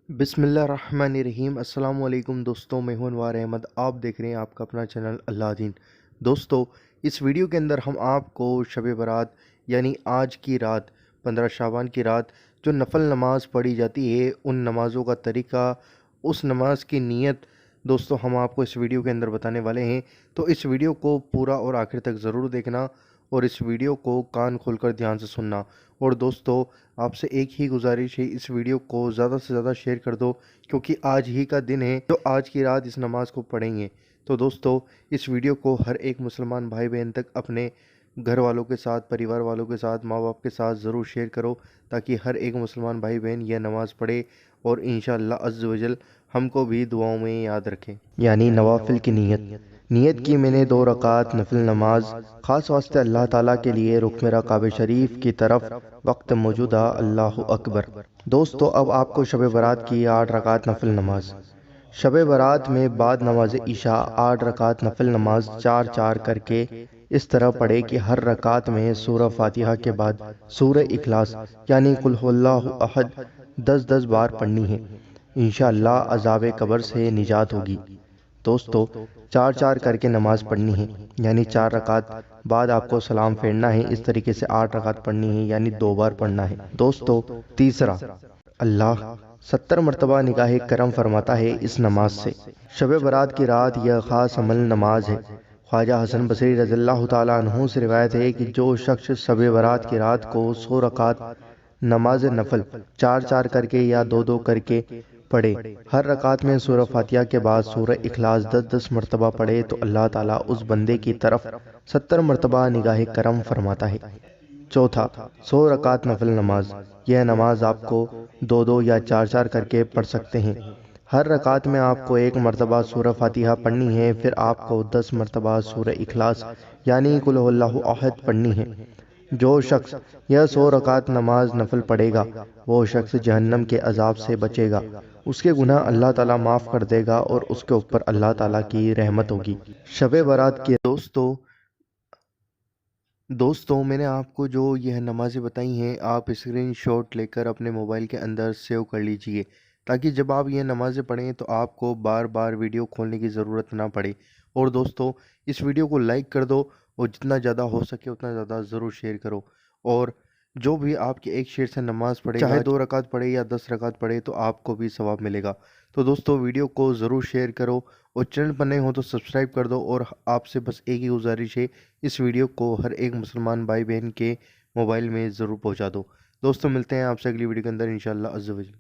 بسم اللہ الرحمن الرحیم۔ السلام علیکم دوستوں، میں ہوں انوار احمد، آپ دیکھ رہے ہیں آپ کا اپنا چینل اللہ دین۔ دوستو، اس ویڈیو کے اندر ہم آپ کو شب برات یعنی آج کی رات 15 شعبان کی رات جو نفل نماز پڑھی جاتی ہے ان نمازوں کا طریقہ، اس نماز کی نیت دوستو ہم آپ کو اس ویڈیو کے اندر بتانے والے ہیں۔ تو اس ویڈیو کو پورا اور آخر تک ضرور دیکھنا اور اس ویڈیو کو کان کھول کر دھیان سے سننا۔ اور دوستو، آپ سے ایک ہی گزارش ہے، اس ویڈیو کو زیادہ سے زیادہ شیئر کر دو، کیونکہ آج ہی کا دن ہے جو آج کی رات اس نماز کو پڑھیں گے۔ تو دوستو، اس ویڈیو کو ہر ایک مسلمان بھائی بہن تک اپنے گھر والوں کے ساتھ، پریوار والوں کے ساتھ، ماں باپ کے ساتھ ضرور شیئر کرو، تاکہ ہر ایک مسلمان بھائی بہن یہ نماز پڑھے اور انشاءاللہ عز و جل ہم کو بھی دعاؤں میں یاد رکھیں۔ یعنی نوافل کی نیت کی میں نے 2 رکعت نفل نماز، خاص واسطے اللہ تعالیٰ کے لیے، رخ میرا کعبہ شریف کی طرف، وقت موجودہ اللہ اکبر۔ دوستو، اب آپ کو شب برات کی 8 رکعت نفل نماز۔ شب برات میں بعد نماز عشاء 8 رکعت نفل نماز 4 کر کے اس طرح پڑھے کہ ہر رکعت میں سورہ فاتحہ کے بعد سورہ اخلاص یعنی قل هو اللہ احد 10 بار پڑھنی ہے۔ انشاءاللہ عذاب قبر سے نجات ہوگی۔ دوستو، 4 کر کے نماز پڑھنی ہے، یعنی 4 رکعت بعد آپ کو سلام پھیرنا ہے۔ اس طریقے سے 8 رکعت پڑھنی ہے، یعنی 2 بار پڑھنا ہے۔ دوستو، تیسرا، اللہ 70 مرتبہ نگاہ کرم فرماتا ہے اس نماز سے۔ شب برات کی رات یہ خاص عمل نماز ہے۔ خواجہ حسن بصری رضی اللہ تعالیٰ عنہ سے روایت ہے کہ جو شخص شب برات کی رات کو 100 رکعت نماز نفل 4 کر کے یا 2 کر کے پڑھے، ہر رکعت میں سورہ فاتحہ کے بعد سورہ اخلاص 10 مرتبہ پڑھے، تو اللہ تعالیٰ اس بندے کی طرف 70 مرتبہ نگاہ کرم فرماتا ہے۔ چوتھا، 100 رکعت نفل نماز۔ یہ نماز آپ کو 2 یا 4 کر کے پڑھ سکتے ہیں۔ ہر رکعت میں آپ کو 1 مرتبہ سورہ فاتحہ پڑھنی ہے، پھر آپ کو 10 مرتبہ سورہ اخلاص یعنی قل هو اللہ احد پڑھنی ہے۔ جو شخص یہ 100 رکعت نماز نفل پڑھے گا، وہ شخص جہنم کے عذاب سے بچے گا، اس کے گناہ اللہ تعالیٰ معاف کر دے گا اور اس کے اوپر اللہ تعالیٰ کی رحمت ہوگی۔ شب برات کی دوستو، میں نے آپ کو جو یہ نمازیں بتائی ہیں، آپ اسکرین شاٹ لے کر اپنے موبائل کے اندر سیو کر لیجئے، تاکہ جب آپ یہ نمازیں پڑھیں تو آپ کو بار بار ویڈیو کھولنے کی ضرورت نہ پڑے۔ اور دوستو، اس ویڈیو کو لائک کر دو اور جتنا زیادہ ہو سکے اتنا زیادہ ضرور شیئر کرو۔ اور جو بھی آپ کے ایک شیئر سے نماز پڑھے گا، چاہے 2 رکعت پڑھے یا 10 رکعت پڑھے، تو آپ کو بھی ثواب ملے گا۔ تو دوستو، ویڈیو کو ضرور شیئر کرو اور چینل پر نئے ہو تو سبسکرائب کر دو، اور آپ سے بس ایک ہی گزارش ہے، اس ویڈیو کو ہر ایک مسلمان بھائی بہن کے موبائل میں ضرور پہنچا دو۔ دوستو، ملتے ہیں آپ سے اگلی ویڈیو کے اندر انشاءاللہ عز و جل۔